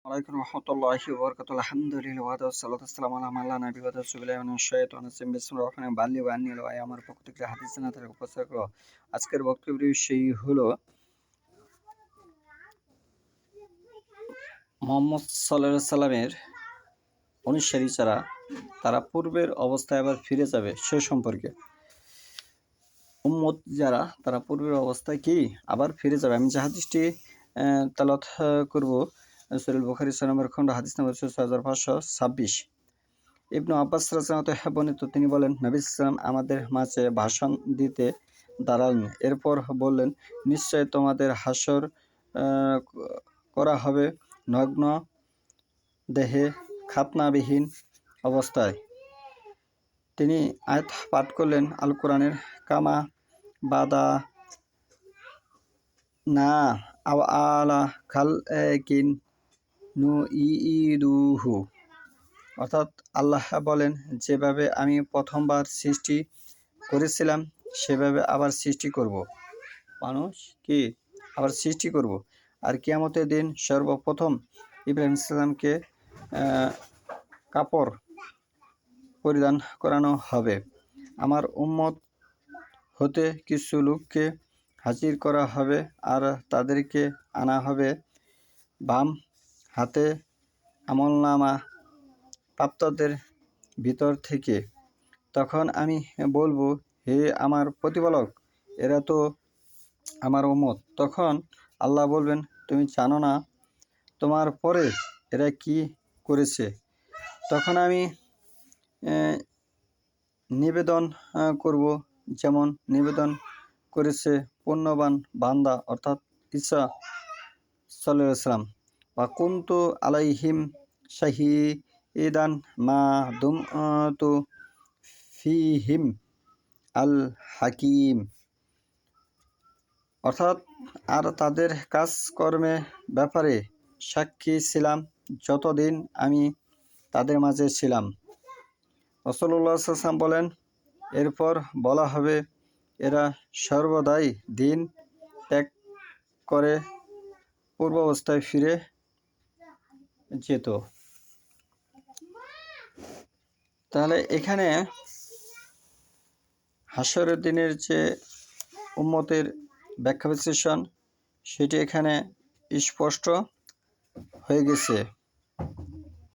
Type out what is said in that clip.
আলাইকুম রহমতুল্লাহি ওয়া বারাকাতুহু আলহামদুলিল্লাহ ওয়া সাল্লাতু ওয়াসসালামু আলা মান লা নাবিয়্যা বা'দাহু বিসমিল্লাহি মিনাশ শাইতানির রাজিম বিসমিল্লাহির রহমানির রহিম বাল্লি ওয়া আন্নি ওয়া আমার পক্ষ থেকে হাদিস জানাতে উপস্থাপন করব। আজকের বক্তব্যটি সেই হলো মুহাম্মদ সাল্লাল্লাহু আলাইহি সাল্লামের অনুসারী যারা তারা পূর্বের অবস্থায় আবার ফিরে যাবে সে সম্পর্কে। উম্মত যারা তারা পূর্বের অবস্থায় কি আবার ফিরে যাবে। আমি যে হাদিসটি তেলাওয়াত করব সহিহ বুখারী ৬ নম্বর খণ্ড হাদিস নম্বর ৬৫২৬। ইবনু আব্বাস রাদিয়াল্লাহু আনহু বর্ণিত, তিনি বলেন, নবী সাল্লাল্লাহু আলাইহি ওয়াসাল্লাম আমাদের মাঝে ভাষণ দিতে দাঁড়ালেন। এরপর বললেন, নিশ্চয় তোমাদের হাসর করা হবে নগ্ন দেহে খাতনাবিহীন অবস্থায়। তিনি আয়াত পাঠ করলেন আল কোরআনের, কামা বাদা না আলা খালকিন নুইদুহু। অর্থাৎ আল্লাহ বলেন, যেভাবে আমি প্রথমবার সৃষ্টি করেছিলাম সেভাবে আবার সৃষ্টি করব। মানুষ কি আবার সৃষ্টি করব। আর কিয়ামতের দিন সর্বপ্রথম ইব্রাহিম ইসলামকে কাপড় পরিধান করানো হবে। আমার উম্মত হতে কিছু লোককে হাজির করা হবে আর তাদেরকে আনা হবে বাম হাতে আমলনামা প্রাপ্তদের ভিতর থেকে। তখন আমি বলবো, হে আমার প্রতিপালক, এরা তো আমার উম্মত। তখন আল্লাহ বলবেন, তুমি জানো না তোমার পরে এরা কি করেছে? তখন আমি নিবেদন করব যেমন নিবেদন করেছে পুণ্যবান বান্দা অর্থাৎ ঈসা সাল্লাল্লাহু আলাইহি ওয়াসাল্লাম। বা কুনতু আলাইহিম শাহীদান মা দুমতু ফীহিম আল হাকিম। অর্থাৎ আর তাদের কাজকর্মে ব্যাপারে সাক্ষী ছিলাম যতদিন আমি তাদের মাঝে ছিলাম। রাসূলুল্লাহ সাল্লাল্লাহু আলাইহি ওয়াসাল্লাম বলেন, এরপর বলা হবে, এরা সর্বদাই দিন ত্যাগ করে পূর্বাবস্থায় ফিরে যেত। তাহলে এখানে হাসরের দিনের যে উম্মতের ব্যাখ্যা বিশ্লেষণ সেটি এখানে স্পষ্ট হয়ে গেছে।